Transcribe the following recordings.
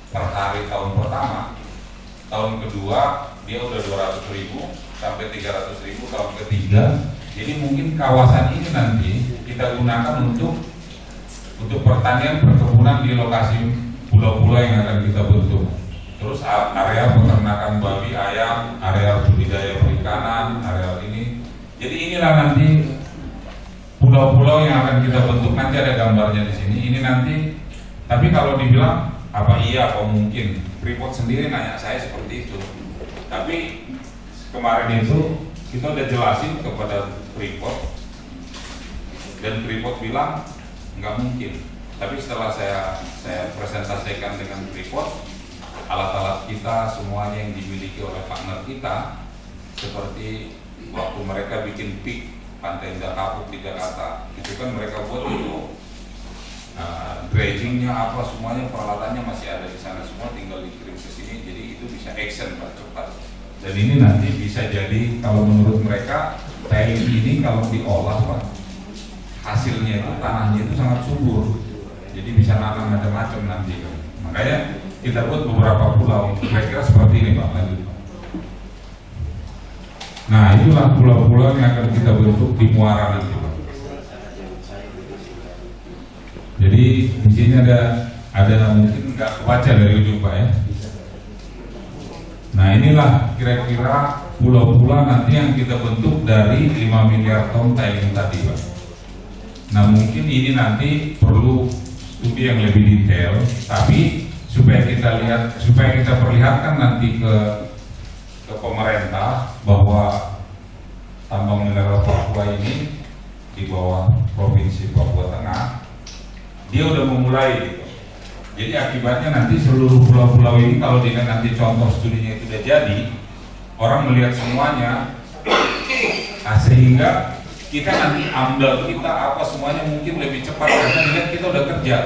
per hari tahun pertama. Tahun kedua dia udah 200.000 sampai 300.000 tahun ketiga. Jadi mungkin kawasan ini nanti kita gunakan untuk pertanian perkebunan di lokasi pulau-pulau yang akan kita bentuk. Terus area peternakan babi, ayam, area budidaya perikanan, area ini. Jadi inilah nanti pulau-pulau yang akan kita bentuk, nanti ada gambarnya di sini. Ini nanti, tapi kalau dibilang apa iya apa mungkin, Freeport sendiri nanya saya seperti itu. Tapi kemarin itu kita udah jelasin kepada Freeport dan Freeport bilang nggak mungkin. Tapi setelah saya presentasikan dengan Freeport, alat-alat kita semuanya yang dimiliki oleh partner kita, seperti waktu mereka bikin PIK Pantai Indah Kapuk di Jakarta, itu kan mereka buat itu dredgingnya apa semuanya, peralatannya masih ada di sana semua, tinggal dikirim ke sini, jadi itu bisa action Pak, cepat. Dan ini nanti bisa jadi kalau menurut mereka tailing ini kalau diolah Pak, hasilnya itu tanahnya itu sangat subur, jadi bisa nanam macam-macam nanti. Makanya kita buat beberapa pulau, kira-kira seperti ini Pak. Lanjut. Nah itulah pulau-pulau yang akan kita bentuk di muara nanti Pak. Jadi di sini ada mungkin nggak kebaca dari ujung Pak ya. Nah inilah kira-kira pulau-pulau nanti yang kita bentuk dari 5 miliar ton tailing tadi Pak. Nah mungkin ini nanti perlu studi yang lebih detail, tapi supaya kita perlihatkan nanti ke pemerintah bahwa tambang mineral Papua ini di bawah provinsi Papua Tengah dia udah memulai gitu. Jadi akibatnya nanti seluruh pulau-pulau ini kalau nanti contoh studinya itu udah jadi, orang melihat semuanya, sehingga kita nanti amdal kita apa semuanya mungkin lebih cepat karena lihat kita udah kerja.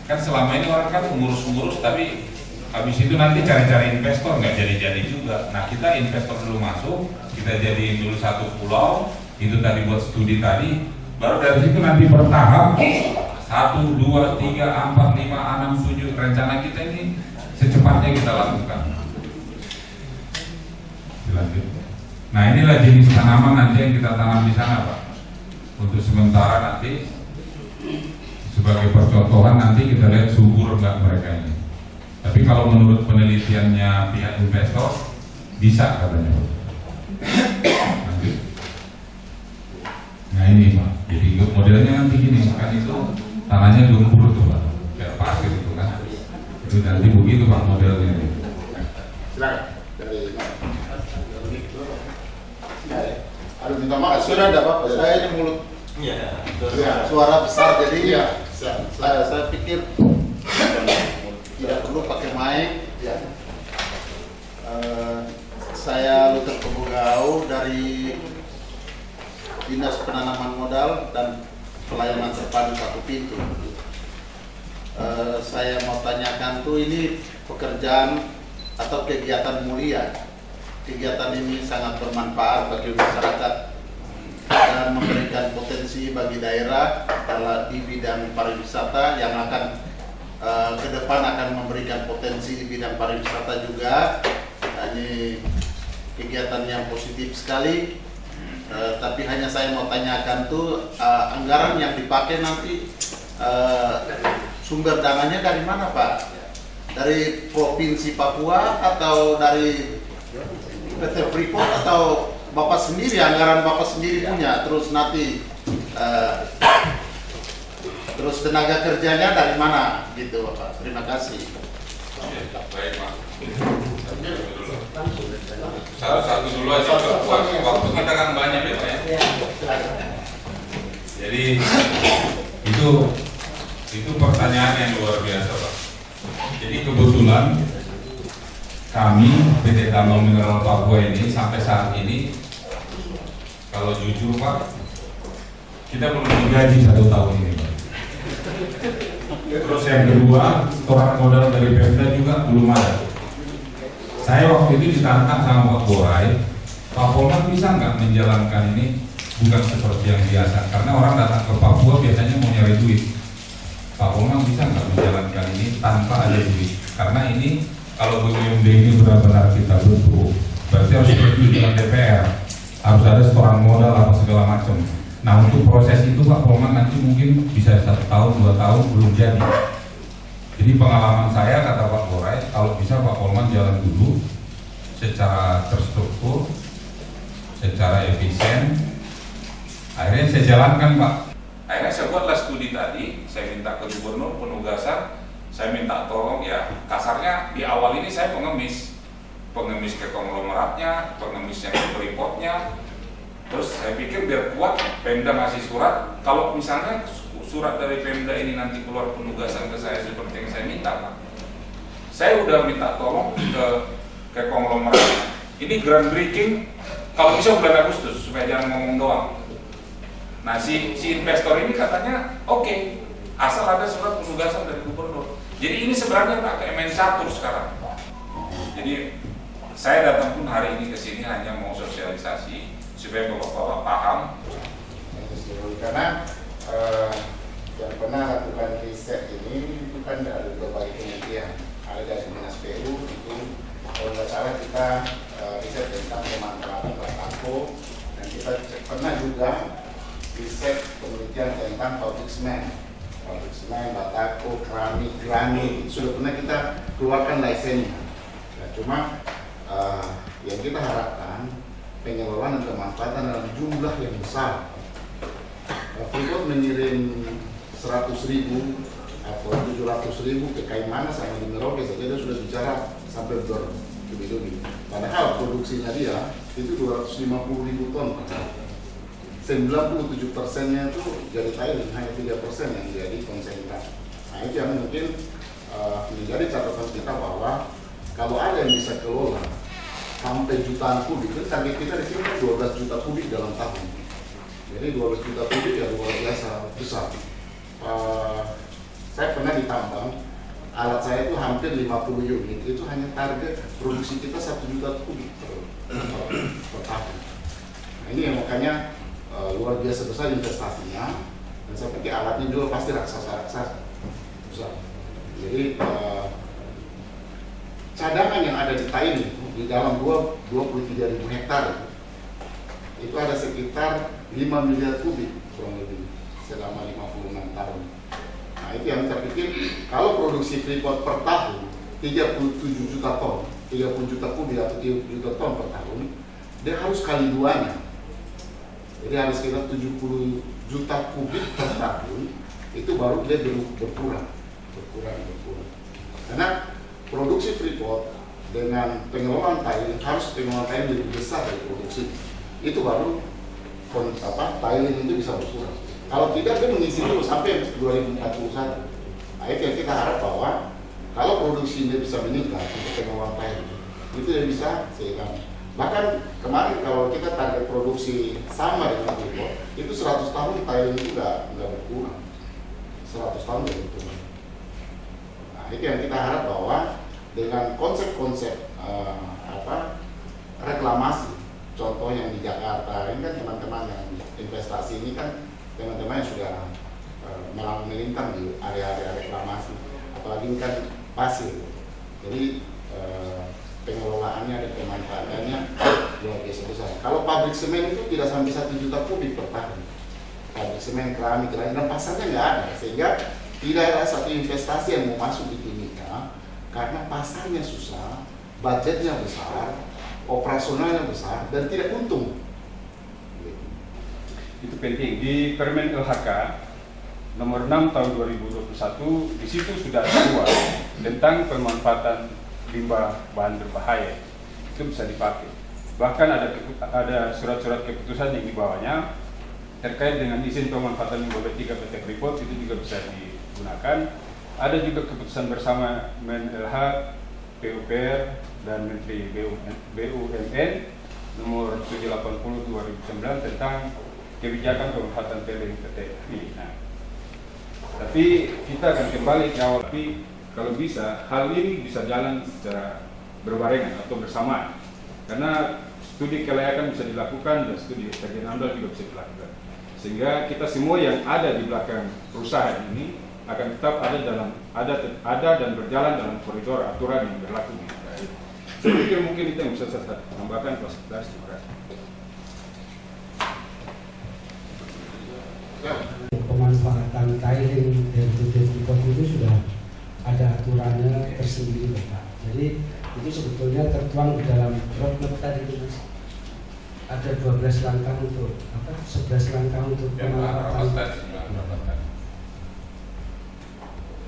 Kan selama ini orang kan ngurus-ngurus, tapi habis itu nanti cari-cari investor nggak jadi-jadi juga. Nah kita investor dulu masuk, kita jadiin dulu satu pulau, itu tadi buat studi tadi, baru dari situ nanti bertahap 1, 2, 3, 4, 5, 6, 7 rencana kita ini secepatnya kita lakukan. Dilanjut. Nah inilah jenis tanaman nanti yang kita tanam di sana Pak. Untuk sementara nanti sebagai percontohan nanti kita lihat subur enggak mereka ini. Tapi kalau menurut penelitiannya pihak investor bisa katanya. Lanjut. Nah ini Pak, jadi modelnya nanti gini, kan itu tanahnya lumpur tuh Pak, kayak pasir itu kan. Itu nanti begitu Pak modelnya. Silakan. Aduh minta maaf, sudah ada Pak, saya ini mulut. Iya. Suara besar jadi saya pikir tidak perlu pakai mic. Ya. Saya Luther Pembugau dari Dinas Penanaman Modal dan Pelayanan Terpadu Satu Pintu. Saya mau tanyakan tuh ini pekerjaan atau kegiatan mulia. Kegiatan ini sangat bermanfaat bagi masyarakat dan memberikan potensi bagi daerah dalam di bidang pariwisata yang akan ke depan akan memberikan potensi di bidang pariwisata juga. Ini kegiatan yang positif sekali. Tapi hanya saya mau tanyakan tuh anggaran yang dipakai nanti sumber dananya dari mana Pak? Dari Provinsi Papua atau dari PT Freeport atau Bapak sendiri, anggaran Bapak sendiri punya? Terus nanti terus tenaga kerjanya dari mana gitu Bapak? Terima kasih. Baik Pak. Satu dulu aja Pak. Waktu kita kan banyak ya Pak ya. Jadi itu pertanyaan yang luar biasa Pak. Jadi kebetulan kami PT Tambang Mineral Papua ini sampai saat ini kalau jujur Pak, kita belum digaji 1 tahun ini Pak. Terus yang kedua, setoran modal dari Pemda juga belum ada. Saya waktu itu ditantang sama Pak Borai, Pak Polman bisa nggak menjalankan ini bukan seperti yang biasa, karena orang datang ke Papua biasanya mau nyari duit. Pak Polman bisa nggak menjalankan ini tanpa ada duit? karena ini kalau BUMD ini benar-benar kita bentuk, berarti harus disetujui dengan DPR, harus ada setoran modal apa segala macam. Nah untuk proses itu Pak Polman nanti mungkin bisa 1 tahun 2 tahun belum jadi. Jadi pengalaman saya kata Pak Borai, kalau bisa Pak Polman jalan dulu secara terstruktur, secara efisien. Akhirnya saya jalankan Pak. Akhirnya saya buatlah studi tadi, saya minta ke gubernur penugasan, saya minta tolong ya kasarnya di awal ini saya pengemis ke konglomeratnya, pengemisnya ke freeport-nya. Terus saya pikir biar kuat Pemda ngasih surat, kalau misalnya surat dari Pemda ini nanti keluar penugasan ke saya seperti yang saya minta Pak, saya udah minta tolong ke konglomerat. Ini groundbreaking kalau bisa bulan Agustus supaya jangan ngomong doang. Nah si investor ini katanya oke, asal ada surat penugasan dari gubernur. Jadi ini sebenarnya kayak main catur sekarang. Jadi saya datang pun hari ini ke sini hanya mau sosialisasi supaya bapak-bapak paham. Karena yang pernah lakukan riset ini itu kan dari berbagai kementerian, ada dari Dinas PU itu kalau nggak salah kita riset tentang pemanfaatan batako, dan kita pernah juga riset penelitian tentang pabrik semen, batako, keramik, sudah pernah kita keluarkan lisensinya. Nah, cuma yang kita harapkan pengelolaan dan pemanfaatan dalam jumlah yang besar. Freeport mengirim 100.000 atau 700.000 ke Kaimana sama di Merauke saja dia sudah bicara sampai bertubi-tubi. Padahal produksinya dia itu 250.000 ton per tahun. 97%-nya itu jadi Thailand, hanya 3% yang jadi konsentrat. Nah itu yang mungkin menjadi catatan kita bahwa kalau ada yang bisa kelola sampai jutaan kubik, itu target kita di sini 12 juta kubik dalam tahun. Jadi 12 juta kubik ya luar biasa besar. Saya pernah ditambang, alat saya itu hampir 50 unit, itu hanya target produksi kita 1 juta kubik per tahun. Nah ini yang makanya luar biasa besar investasinya, dan saya pikir alatnya juga pasti raksasa besar. Jadi cadangan yang ada di Thailand di dalam 23.000 hektar itu ada sekitar 5 miliar kubik kurang lebih selama 56 tahun. Nah itu yang saya pikir kalau produksi Freeport per tahun 37 juta ton, 30 juta kubik atau 30 juta ton per tahun, dia harus kali duanya. Jadi harus sekitar 70 juta kubik per tahun, itu baru dia berkurang. Karena produksi Freeport dengan pengelolaan Thailand harus pengelolaan Thailand lebih besar dari produksi. Itu baru Thailand itu bisa berkurang. Kalau tidak dia mengisi dulu sampai 2041. Nah itu yang kita harap bahwa kalau produksinya bisa meningkat untuk pengelolaan Thailand, itu yang bisa seimbang. Bahkan kemarin kalau kita target produksi sama dengan Freeport, itu 100 tahun Thailand itu nggak berkurang. 100 tahun nggak berkurang. Nah itu yang kita harap bahwa dengan konsep-konsep reklamasi, contoh yang di Jakarta ini kan teman-teman yang investasi ini kan teman-teman yang sudah melintang di area-area reklamasi, apalagi ini kan pasir, jadi pengelolaannya dan pemanfaatannya luar biasa besar. Kalau pabrik semen itu tidak sampai 1 juta kubik per tahun, pabrik semen, keramik, dan pasarnya nggak ada, sehingga tidak ada satu investasi yang mau masuk di Timika karena pasarnya susah, budgetnya besar, operasionalnya besar, dan tidak untung. Itu penting. Di Permen LHK nomor 6 tahun 2021 di situ sudah ada tentang pemanfaatan limbah bahan berbahaya, itu bisa dipakai. Bahkan ada surat-surat keputusan yang di bawahnya terkait dengan izin pemanfaatan limbah B3 PT Freeport, itu juga bisa digunakan. Ada juga keputusan bersama Menlh, PUPR dan Menteri BUMN nomor 780/2009 tentang kebijakan pemanfaatan PLN PT FI. Nah, tapi kita akan kembali ke awal. Tapi kalau bisa, hal ini bisa jalan secara berbarengan atau bersamaan. Karena studi kelayakan bisa dilakukan dan studi kajian amdal juga bisa dilakukan. Sehingga kita semua yang ada di belakang perusahaan ini akan tetap ada dan berjalan dalam koridor aturan yang berlaku di daerah. Saya pikir mungkin itu yang bisa saya tambahkan, Pak Sekretaris. Terima kasih. Pemanfaatan tiling dari PT Freeport itu sudah ada aturannya tersendiri, Pak. Jadi itu sebetulnya tertuang di dalam roadmap tadi itu, Mas. Ada 12 langkah untuk 11 langkah untuk pemanfaatan.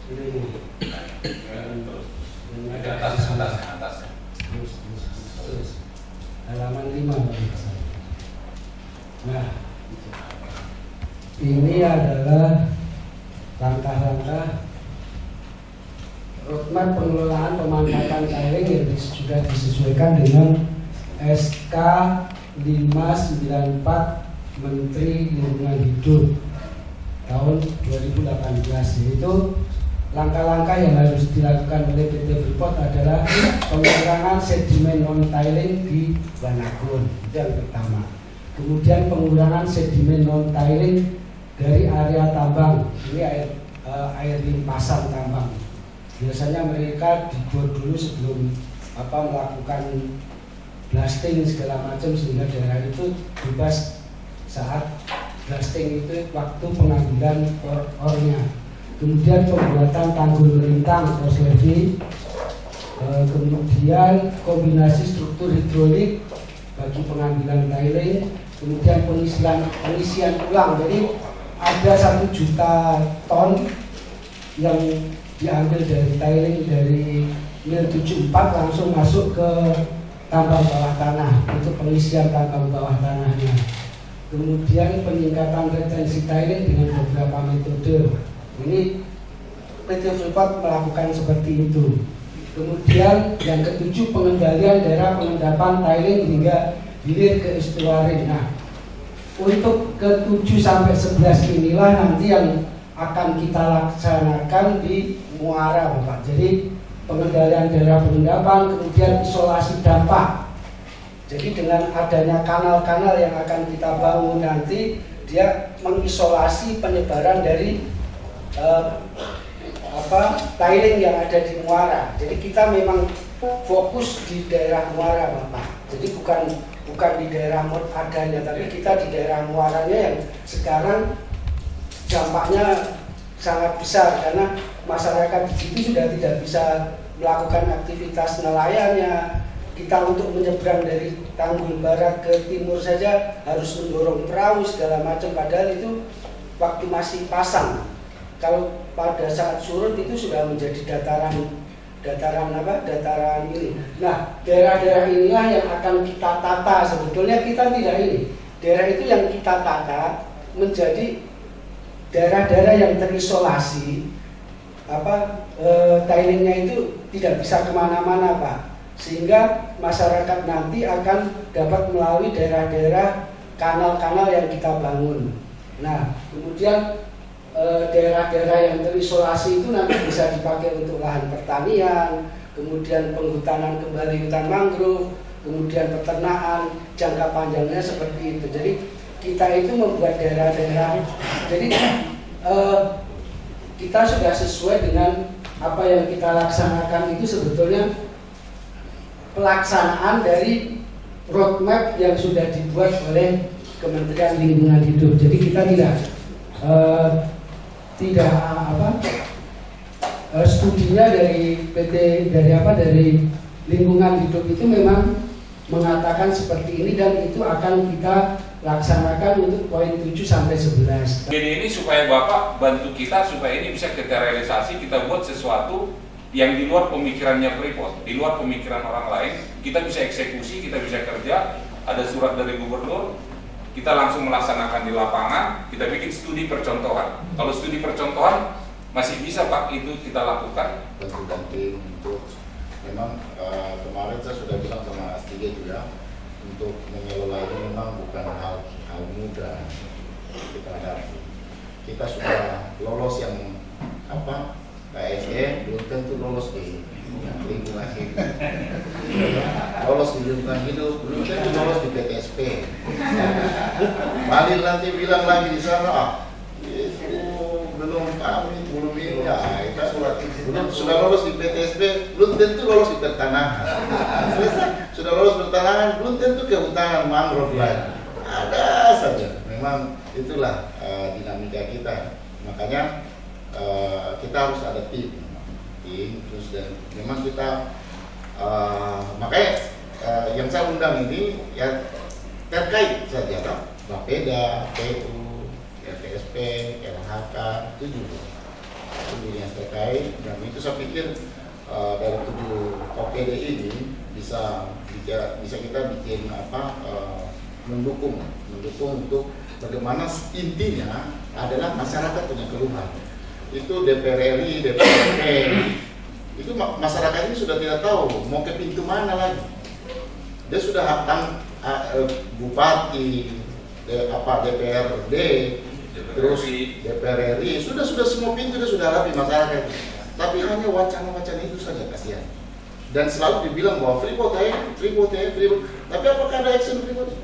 Ini Di atas. terus halaman 5, Pak. Nah, ini adalah langkah-langkah roadmap pengelolaan pemanfaatan tiling yang sudah disesuaikan dengan SK 594 Menteri Lingkungan Hidup tahun 2018, yaitu langkah-langkah yang harus dilakukan oleh PT Freeport adalah pengurangan sedimen non-tiling di Banakun, itu yang pertama. Kemudian pengurangan sedimen non-tiling dari area tambang, ini air limpasan tambang. Biasanya mereka dibuat dulu sebelum melakukan blasting segala macam, sehingga daerah itu bebas saat blasting itu waktu pengambilan ornya. Kemudian pembuatan tanggul melintang cross levee, kemudian kombinasi struktur hidrolik bagi pengambilan tiling, kemudian pengisian ulang. Jadi ada 1 juta ton yang diambil dari tiling dari mil 74 langsung masuk ke tambang bawah tanah, untuk pengisian tambang bawah tanahnya. Kemudian peningkatan retensi tiling dengan beberapa metode. Ini PT Freeport melakukan seperti itu. Kemudian yang ketujuh, pengendalian daerah pengendapan tiling hingga hilir ke estuarin. Nah, untuk ke-7 sampai 11 inilah nanti yang akan kita laksanakan di muara, Bapak. Jadi pengendalian daerah pengendapan, kemudian isolasi dampak. Jadi dengan adanya kanal-kanal yang akan kita bangun nanti, dia mengisolasi penyebaran dari tiling yang ada di muara. Jadi kita memang fokus di daerah muara, Bapak. Jadi bukan di daerah adanya, tapi kita di daerah muaranya yang sekarang dampaknya sangat besar karena masyarakat di situ sudah tidak bisa melakukan aktivitas nelayannya. Kita untuk menyeberang dari Tanggul Barat ke timur saja harus mendorong perahu segala macam, padahal itu waktu masih pasang. Kalau pada saat surut itu sudah menjadi dataran ini. Nah, daerah-daerah inilah yang akan kita tata. Sebetulnya kita tidak ini. Daerah itu yang kita tata menjadi daerah-daerah yang terisolasi. Tilingnya itu tidak bisa kemana-mana, Pak. Sehingga masyarakat nanti akan dapat melalui daerah-daerah kanal-kanal yang kita bangun. Nah, kemudian daerah-daerah yang terisolasi itu nanti bisa dipakai untuk lahan pertanian, kemudian penghutanan kembali hutan mangrove, kemudian peternakan, jangka panjangnya seperti itu. Jadi kita itu membuat daerah-daerah, jadi kita sudah sesuai dengan apa yang kita laksanakan itu sebetulnya pelaksanaan dari roadmap yang sudah dibuat oleh Kementerian Lingkungan Hidup. Jadi kita studinya dari dari Lingkungan Hidup itu memang mengatakan seperti ini, dan itu akan kita laksanakan untuk poin 7 sampai 11. Jadi ini supaya Bapak bantu kita supaya ini bisa kita realisasi, kita buat sesuatu yang di luar pemikirannya Freeport, di luar pemikiran orang lain. Kita bisa eksekusi, kita bisa kerja. Ada surat dari gubernur, kita langsung melaksanakan di lapangan. Kita bikin studi percontohan. Kalau studi percontohan masih bisa, Pak, itu kita lakukan. Penting untuk memang kemarin saya sudah bilang sama S3 juga, untuk mengelola ini memang bukan hal mudah kita hadapi. Kita sudah lolos yang KSE, belum tentu lolos di lingkungan hidup. Lolos di lingkungan hidup, belum tentu lolos di PTSP. Balik nanti bilang lagi di sana, itu belum kami, belum ini. sudah lolos di PTSP, belum tentu lolos di pertanahan. Sudah lolos pertanahan, belum tentu kehutanan mangrove lagi. Ada saja. Memang itulah dinamika kita. Makanya kita harus ada tim terus, dan memang kita makanya yang saya undang ini ya terkait saja kan, Bapeda, PU, LTSP, LHK, itu juga yang terkait, dan itu saya pikir dari 7 OPD ini bisa kita bikin mendukung untuk bagaimana intinya adalah masyarakat punya keluhan. Itu DPR RI, DPRD, itu masyarakat ini sudah tidak tahu mau ke pintu mana lagi. Dia sudah bupati, DPRD, terus DPR RI, sudah semua pintu dia sudah hadapi masyarakat. Tapi hanya wacana-wacana itu saja, kasihan. Dan selalu dibilang bahwa Freeport. Tapi apakah ada action Freeport?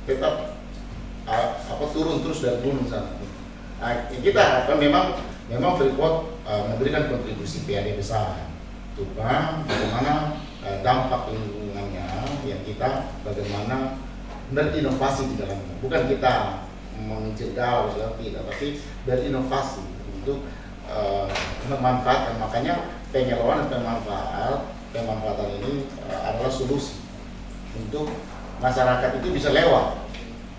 Tetap turun terus dari gunung sana. Kita harapkan memang Freeport memberikan kontribusi PAD besar. Cuma bagaimana dampak lingkungannya yang kita bagaimana berinovasi di dalamnya. Bukan kita mencegah tidak, tapi berinovasi untuk memanfaatkan. Makanya pengelolaan dan pemanfaatan ini adalah solusi untuk masyarakat itu bisa lewat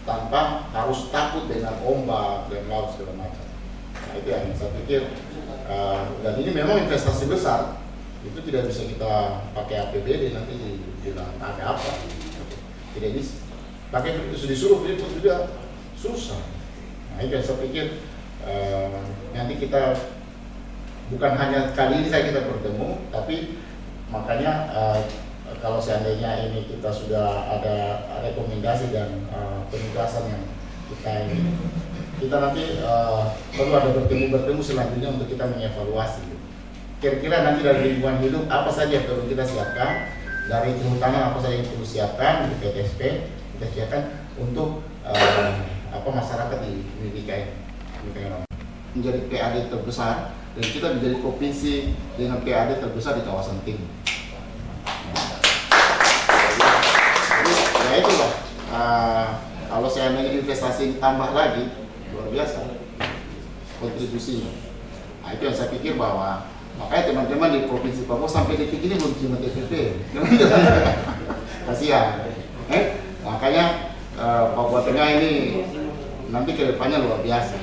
tanpa harus takut dengan ombak dan laut segala macam. Nah, itu yang saya pikir, dan ini memang investasi besar, itu tidak bisa kita pakai APBD nanti bilang ada apa, tidak bisa. Pakai itu disuruh Freeport juga susah. Nah, itu yang saya pikir nanti kita bukan hanya kali ini kita bertemu, tapi makanya kalau seandainya ini kita sudah ada rekomendasi dan penugasan yang kita nanti perlu ada bertemu selanjutnya untuk kita mengevaluasi. Kira-kira nanti dari lingkungan hidup apa saja yang perlu kita siapkan, dari kehutanan apa saja yang perlu siapkan di PTSP, kita siapkan untuk masyarakat di DKI menjadi PAD terbesar, dan kita menjadi provinsi dengan PAD terbesar di kawasan timur. Ya itulah, kalau seandainya investasi tambah lagi, luar biasa kontribusinya. Nah, itu yang saya pikir bahwa makanya teman-teman di Provinsi Papua sampai detik ini belum terima TPP. Kasihan. Makanya Papua Tengah ini nanti ke depannya luar biasa.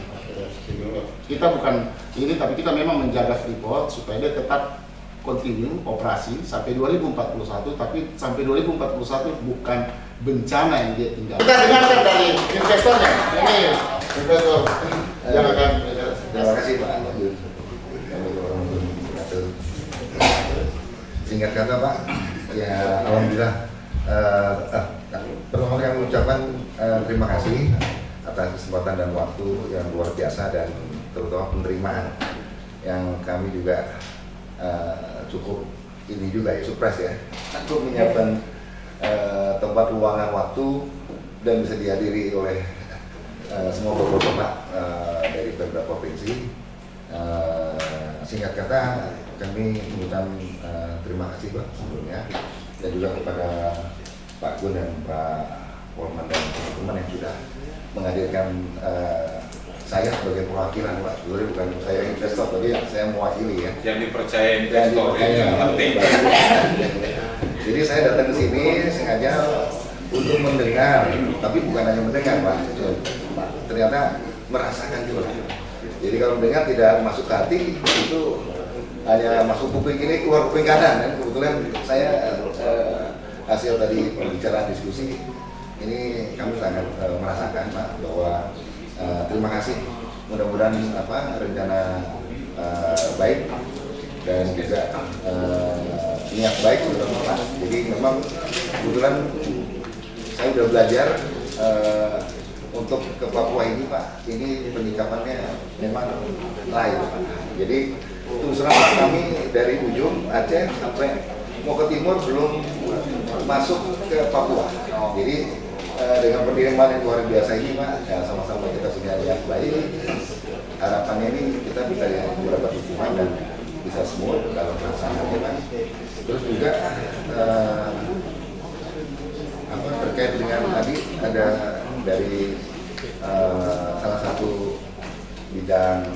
Kita bukan ini, tapi kita memang menjaga Freeport supaya dia tetap continue operasi sampai 2041, tapi sampai 2041 bukan bencana yang dia tinggal. Kita dengarkan dari investornya. Ini investor yang akan. Terima kasih Pak. Singkat kata Pak, ya alhamdulillah. Pertama kami mengucapkan terima kasih atas kesempatan dan waktu yang luar biasa, dan terutama penerimaan yang kami juga cukup ini juga ya, surprise ya, untuk menyiapkan tempat luangan waktu dan bisa dihadiri oleh semua bapak-bapak dari beberapa provinsi. Singkat kata, kami mengucapkan terima kasih Pak sebelumnya, dan juga kepada Pak Gun dan Pak Polman dan teman-teman yang sudah menghadirkan saya sebagai perwakilan Pak. Sebenarnya bukan saya investor, tapi saya mewakili ya. Yang dipercaya investor itu yang penting. Jadi saya datang ke sini sengaja untuk mendengar, tapi bukan hanya mendengar Pak. Ternyata merasakan juga. Jadi kalau mendengar tidak masuk ke hati, itu hanya masuk kuping kiri keluar kuping kanan. Dan kebetulan saya hasil tadi pembicaraan diskusi ini kami sangat merasakan Pak bahwa terima kasih, mudah-mudahan rencana baik dan juga niat baik sudah Pak. Jadi memang kebetulan saya sudah belajar untuk ke Papua ini Pak, ini penyikapannya memang lain Pak. Jadi terus terang kami dari ujung Aceh sampai mau ke timur belum masuk ke Papua. Jadi dengan penerimaan yang luar biasa ini Pak, ya sama-sama kita punya niat baik. Harapannya ini kita bisa beberapa dukungan dan bisa bisa smooth dalam pelaksanaannya Pak. Terus juga terkait dengan tadi ada dari salah satu bidang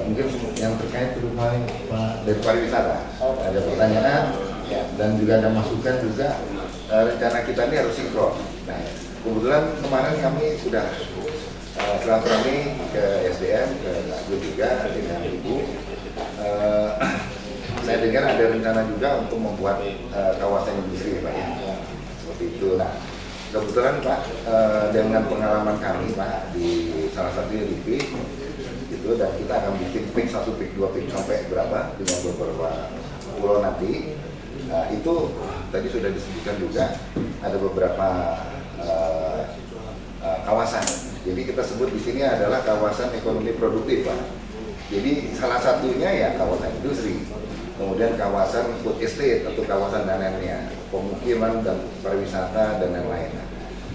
mungkin yang terkait terutama dari pariwisata ada pertanyaan dan juga ada masukan juga rencana kita ini harus sinkron. Nah, kebetulan kemarin kami sudah silaturahmi ke SDM, ke Agus juga dengan Ibu. Saya dengar ada rencana juga untuk membuat kawasan industri Pak ya. Seperti itu. Nah, kebetulan Pak dengan pengalaman kami Pak di salah satunya di PIK itu, dan kita akan bikin PIK 1, PIK 2, PIK sampai berapa dengan beberapa pulau nanti. Nah, itu tadi sudah disebutkan juga ada beberapa kawasan. Jadi kita sebut di sini adalah kawasan ekonomi produktif Pak. Jadi salah satunya ya kawasan industri, kemudian kawasan food estate atau kawasan dan lainnya, pemukiman dan pariwisata dan lain-lain.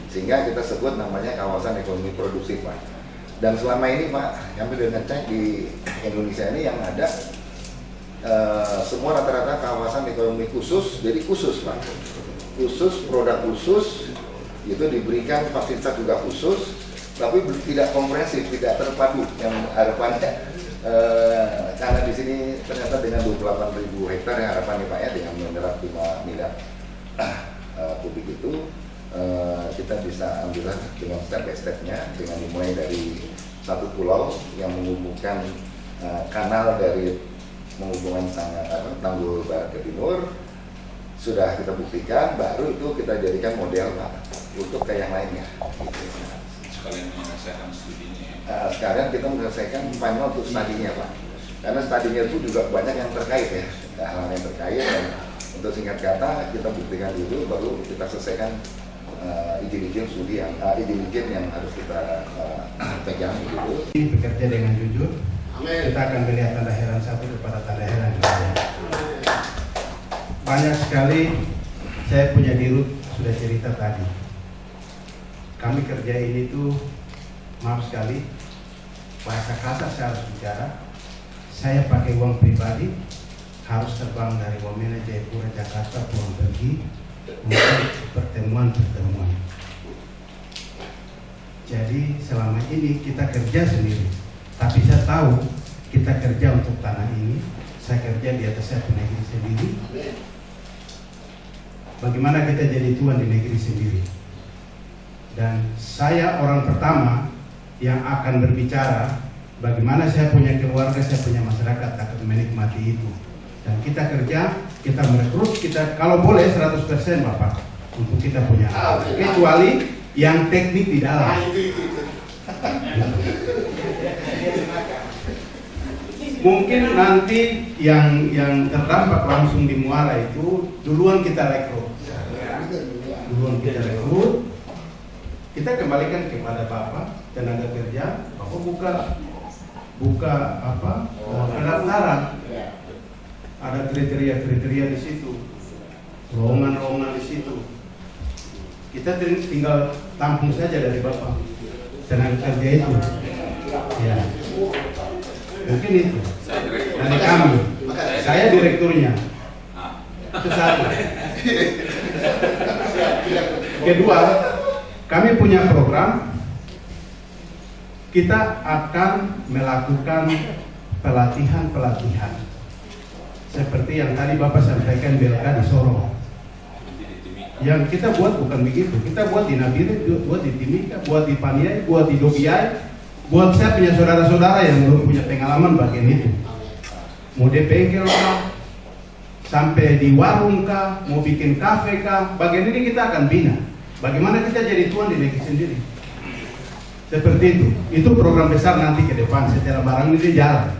Sehingga kita sebut namanya kawasan ekonomi produktif Pak. Dan selama ini Pak, kami dengan cek di Indonesia ini yang ada semua rata-rata kawasan ekonomi khusus, jadi khusus Pak, khusus produk khusus itu diberikan fasilitas juga khusus, tapi tidak komprehensif, tidak terpadu. Yang harapannya karena di sini ternyata dengan 28.000 hektar yang harapannya Pak ya, dengan menyerap 5 miliar kubik itu kita bisa ambil dengan step by stepnya, dengan dimulai dari satu pulau yang menghubungkan kanal dari menghubungkan Tanggul Barat ke Timur, sudah kita buktikan, baru itu kita jadikan model Pak untuk ke yang lainnya. Sekalian menyelesaikan studinya. Sekarang kita menyelesaikan final untuk studinya Pak, karena studinya itu juga banyak yang terkait ya, hal-hal yang terkait, dan untuk singkat kata kita buktikan dulu, baru kita selesaikan izin-izin studi yang izin-izin yang harus kita pegang dulu. Bekerja dengan jujur. Kita akan melihat tanda heran satu kepada tanda heran yang lain. Banyak sekali saya punya dirut sudah cerita tadi. Kami kerja ini tuh, maaf sekali, bahasa kasar saya harus bicara. Saya pakai uang pribadi, harus terbang dari Wamena, Jayapura, Jakarta, pulang pergi untuk pertemuan-pertemuan. Jadi selama ini kita kerja sendiri, tapi saya tahu kita kerja untuk tanah ini. Saya kerja di atas saya negeri sendiri. Bagaimana kita jadi tuan di negeri sendiri? Dan saya orang pertama yang akan berbicara bagaimana saya punya keluarga, saya punya masyarakat akan menikmati itu. Dan kita kerja, kita merekrut, kita kalau boleh 100% Bapak untuk kita punya, kecuali yang teknik di dalam. Mungkin nanti yang terdampak langsung di Muara itu duluan kita rekrut. Kita kembalikan kepada Bapak tenaga kerja, Bapak buka pendaftaran. Ada kriteria di situ, lowongan di situ. Kita tinggal tampung saja dari Bapak tenaga kerja itu. Ya. Mungkin itu dari kami. Saya direkturnya. Itu satu. Kedua, kami punya program. Kita akan melakukan pelatihan seperti yang tadi Bapak sampaikan BLK di Sorong. Yang kita buat bukan begitu. Kita buat di Nabire, buat di Timika, buat di Paniai, buat di Dobiai. Buat saya punya saudara-saudara yang belum punya pengalaman bagian itu, mau di bengkel kah, sampai di warung kah, mau bikin kafe kah, bagian ini kita akan bina. Bagaimana kita jadi tuan di negeri sendiri? Seperti itu program besar nanti ke depan setelah barang ini jalan.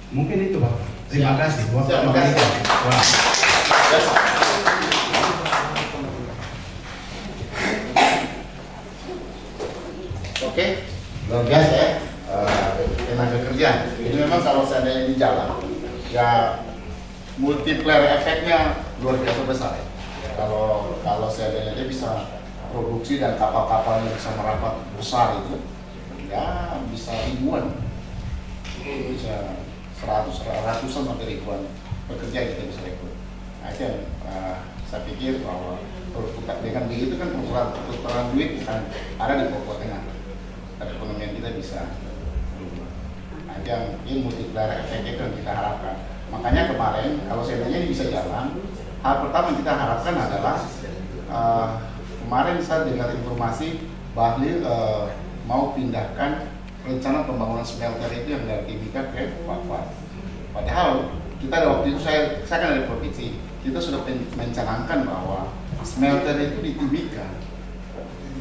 Mungkin itu Bapak. Terima kasih. Oke. Luar biasa ya, tenaga kerja. Ini memang kalau seandainya ini jalan, ya multiplier efeknya luar biasa besar ya. Kalau seandainya dia bisa produksi dan kapal-kapalnya bisa merapat besar itu, ya bisa ribuan. itu bisa ratusan sampai ribuan pekerja yang kita bisa rekrut. Nah, itu yang saya pikir bahwa dengan begitu kan perputaran duit bukan ada di Papua Tengah. Perekonomian kita bisa berubah. Nah, itu yang ini multiplier efek itu yang kita harapkan. Makanya kemarin kalau seandainya ini bisa jalan, hal pertama yang kita harapkan adalah kemarin saya dengar informasi Bahlil mau pindahkan rencana pembangunan smelter itu yang dari Timika ke Papua. Padahal kita ada waktu itu saya kan dari provinsi, kita sudah mencanangkan bahwa smelter itu di Timika.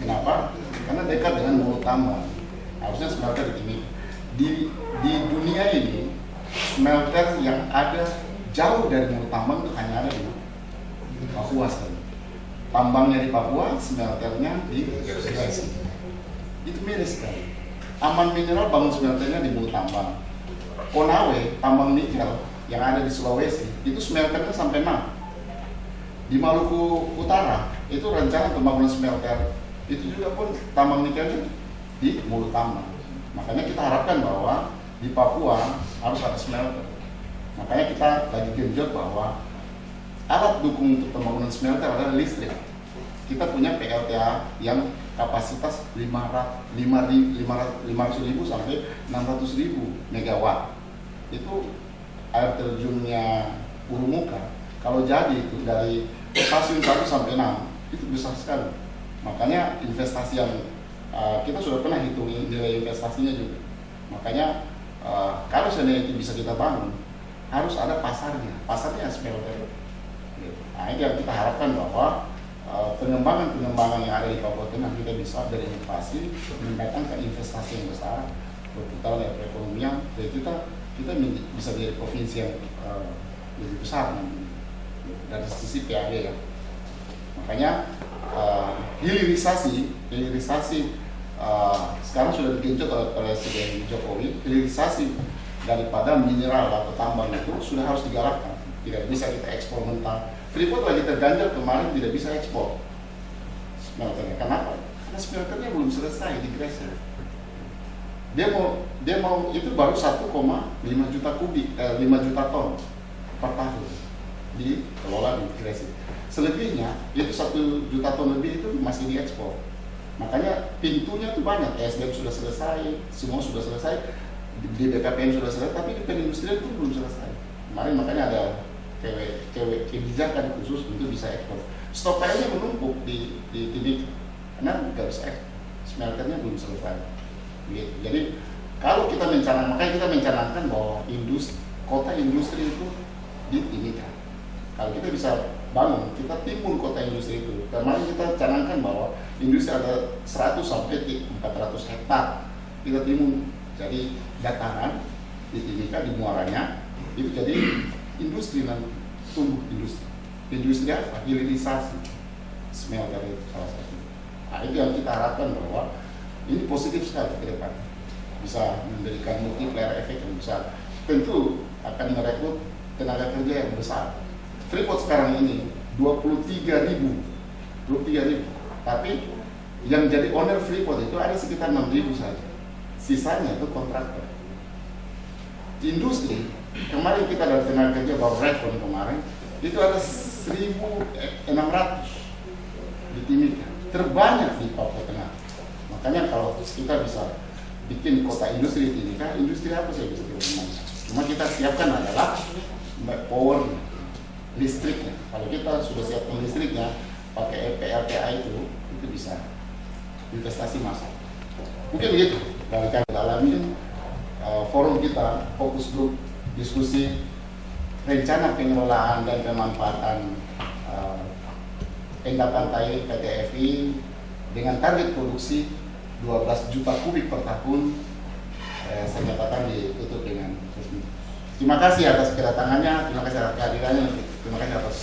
Kenapa? Karena dekat dengan mulut tambang. Harusnya smelter di Timika. Di dunia ini smelter yang ada jauh dari mulut tambang itu hanya ada di Papua saja. Tambangnya di Papua, smelternya di Sulawesi. Itu miris sekali. Aman Mineral bangun smelternya di mulut tambang. Konawe, tambang nikel yang ada di Sulawesi, itu smelternya sampai 6. Di Maluku Utara, itu rencana pembangunan smelter, itu juga pun tambang nikelnya di mulut tambang. Makanya kita harapkan bahwa di Papua harus ada smelter. Makanya kita lagi genjot bahwa alat dukung untuk pembangunan smelter adalah listrik. Kita punya PLTA yang kapasitas 500.000 sampai 600.000 megawatt. Itu air terjunnya Urumuka. Kalau jadi itu dari stasiun 1 sampai 6 itu besar sekali. Makanya investasi yang kita sudah pernah hitung nilai investasinya juga. Makanya kalau seandainya itu bisa kita bangun, harus ada pasarnya. Pasarnya smelter. Nah, ini yang kita harapkan bahwa pengembangan yang ada di Papua Tengah kita bisa berinovasi, mendatangkan investasi yang besar, perputaran perekonomian, dan kita bisa menjadi provinsi yang lebih besar dari sisi PAD ya. Makanya hilirisasi sekarang sudah digenjot oleh Presiden Jokowi. Hilirisasi daripada mineral atau tambang itu sudah harus digalakkan. Tidak bisa kita ekspor mentah. Freeport lagi terganjal kemarin tidak bisa ekspor smelternya. Kenapa? Karena smelternya belum selesai di Gresik. Dia mau itu baru 1,5 juta kubik, 5 juta ton per tahun dikelola di Gresik. Selebihnya itu 1 juta ton lebih itu masih diekspor. Makanya pintunya itu banyak. SDM sudah selesai, semua sudah selesai, di BKPM sudah selesai, tapi di perindustrian itu belum selesai. Kemarin makanya ada kebijakan khusus untuk bisa ekspor. Stoknya menumpuk di Timika karena nggak bisa ekspor, smelternya belum selesai. Jadi kalau kita mencanangkan, makanya kita mencanangkan bahwa kota industri itu di Timika. Kalau kita bisa bangun, kita timbun kota industri itu. Kemarin kita canangkan bahwa industri ada 100 sampai 400 hektar. Kita timbun jadi dataran di Timika, di muaranya itu jadi industri nanti, tumbuh industri. Industri apa? Hilirisasi smelter itu salah satu. Nah, itu yang kita harapkan bahwa ini positif sekali ke depan, bisa memberikan multiplier efek yang besar. Tentu akan merekrut tenaga kerja yang besar. Freeport sekarang ini 23.000, tapi yang jadi owner Freeport itu ada sekitar 6.000 saja. Sisanya itu kontraktor. Industri kemarin kita dari tenaga kerja baru rekon kemarin itu ada 1.600 di Timika, terbanyak di Papua Tengah. Makanya kalau kita bisa bikin kota industri di Timika, industri apa sih bisa dibangun? Cuma kita siapkan adalah power listriknya. Kalau kita sudah siapkan listriknya pakai PLTA itu bisa investasi masal. Mungkin begitu dari kami alamin. Forum kita fokus grup diskusi rencana pengelolaan dan pemanfaatan endapan air PT FI dengan target produksi 12 juta kubik per tahun. Saya nyatakan ditutup dengan resmi. Terima kasih atas kedatangannya, terima kasih atas kehadirannya, terima kasih atas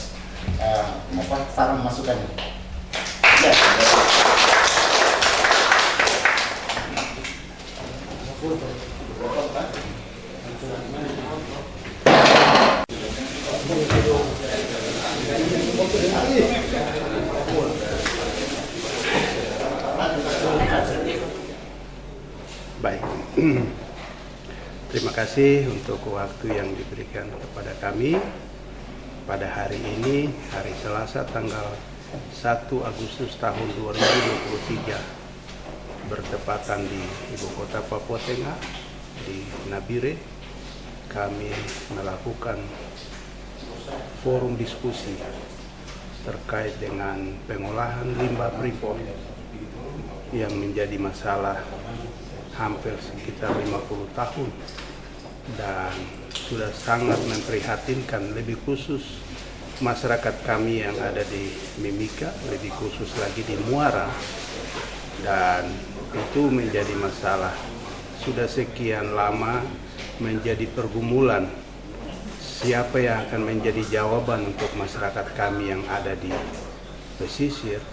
saran masukannya. Ya. Baik, terima kasih. kasih untuk waktu yang diberikan kepada kami pada hari ini, hari Selasa tanggal 1 Agustus tahun 2023, bertepatan di Ibu Kota Papua Tengah, di Nabire. Kami melakukan forum diskusi terkait dengan pengolahan limbah Freeport yang menjadi masalah hampir sekitar 50 tahun dan sudah sangat memprihatinkan, lebih khusus masyarakat kami yang ada di Mimika, lebih khusus lagi di Muara, dan itu menjadi masalah sudah sekian lama, menjadi pergumulan siapa yang akan menjadi jawaban untuk masyarakat kami yang ada di pesisir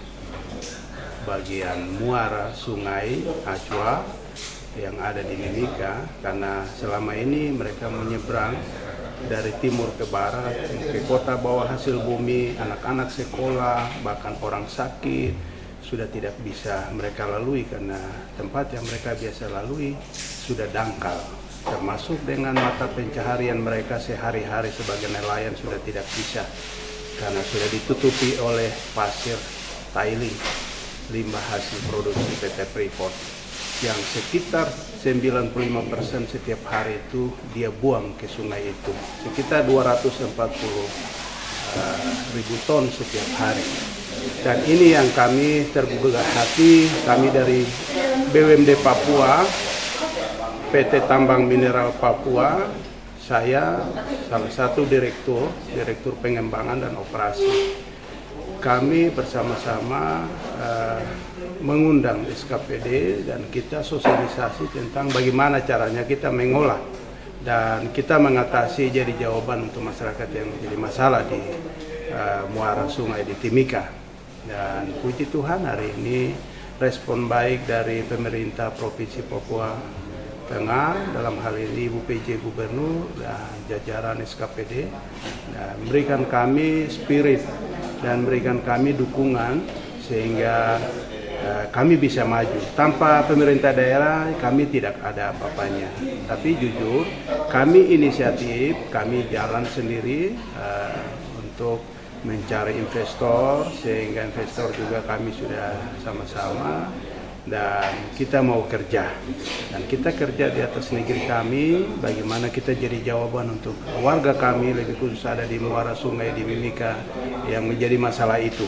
bagian Muara, Sungai Acua yang ada di Mimika, karena selama ini mereka menyeberang dari timur ke barat ke kota bawah hasil bumi, anak-anak sekolah, bahkan orang sakit sudah tidak bisa mereka lalui karena tempat yang mereka biasa lalui sudah dangkal, termasuk dengan mata pencaharian mereka sehari-hari sebagai nelayan sudah tidak bisa karena sudah ditutupi oleh pasir tiling limbah hasil produksi PT Freeport yang sekitar 95% setiap hari itu dia buang ke sungai itu, sekitar 240 ribu ton setiap hari. Dan ini yang kami tergugah hati, kami dari BUMD Papua, PT Tambang Mineral Papua, saya salah satu direktur pengembangan dan operasi. Kami bersama-sama mengundang SKPD dan kita sosialisasi tentang bagaimana caranya kita mengolah dan kita mengatasi jadi jawaban untuk masyarakat yang menjadi masalah di muara sungai di Timika. Dan puji Tuhan hari ini respon baik dari pemerintah Provinsi Papua Tengah, dalam hal ini Ibu PJ Gubernur dan jajaran SKPD, dan memberikan kami spirit dan memberikan kami dukungan sehingga kami bisa maju. Tanpa pemerintah daerah kami tidak ada apa-apanya. Tapi jujur kami inisiatif, kami jalan sendiri untuk mencari investor, sehingga investor juga kami sudah sama-sama dan kita mau kerja. Dan kita kerja di atas negeri kami, bagaimana kita jadi jawaban untuk warga kami, lebih khusus ada di muara sungai di Mimika yang menjadi masalah itu.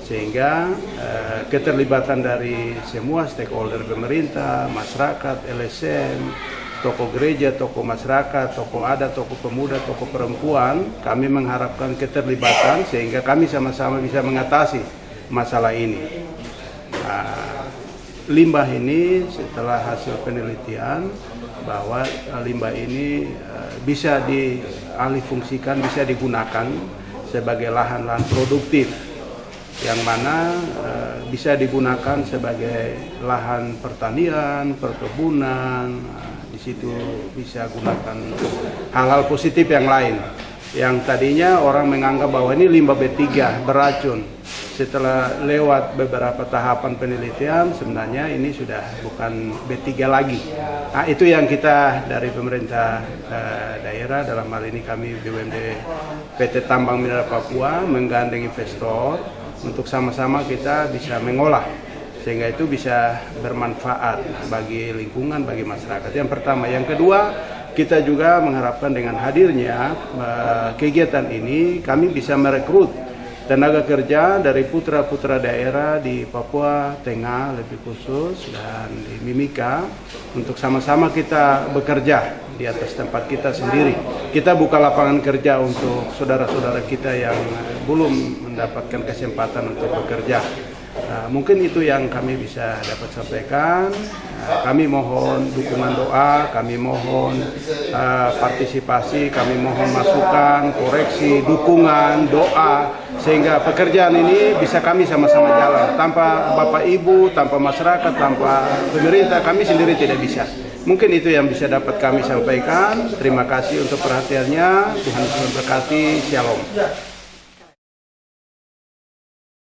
Sehingga keterlibatan dari semua stakeholder pemerintah, masyarakat, LSM, tokoh gereja, tokoh masyarakat, tokoh adat, tokoh pemuda, tokoh perempuan, kami mengharapkan keterlibatan sehingga kami sama-sama bisa mengatasi masalah ini. Limbah ini setelah hasil penelitian bahwa limbah ini bisa dialihfungsikan, bisa digunakan sebagai lahan-lahan produktif yang mana bisa digunakan sebagai lahan pertanian, perkebunan. Di situ bisa gunakan hal-hal positif yang lain. Yang tadinya orang menganggap bahwa ini limbah B3 beracun. Setelah lewat beberapa tahapan penelitian, sebenarnya ini sudah bukan B3 lagi. Nah, itu yang kita dari pemerintah daerah, dalam hal ini kami BUMD PT Tambang Mineral Papua menggandeng investor untuk sama-sama kita bisa mengolah sehingga itu bisa bermanfaat bagi lingkungan, bagi masyarakat. Yang pertama. Yang kedua, kita juga mengharapkan dengan hadirnya kegiatan ini kami bisa merekrut tenaga kerja dari putra-putra daerah di Papua Tengah lebih khusus dan di Mimika untuk sama-sama kita bekerja di atas tempat kita sendiri. Kita buka lapangan kerja untuk saudara-saudara kita yang belum mendapatkan kesempatan untuk bekerja. Mungkin itu yang kami bisa dapat sampaikan. Kami mohon dukungan doa, kami mohon partisipasi, kami mohon masukan, koreksi, dukungan, doa, sehingga pekerjaan ini bisa kami sama-sama jalan. Tanpa Bapak Ibu, tanpa masyarakat, tanpa pemerintah, kami sendiri tidak bisa. Mungkin itu yang bisa dapat kami sampaikan. Terima kasih untuk perhatiannya. Tuhan memberkati. Shalom.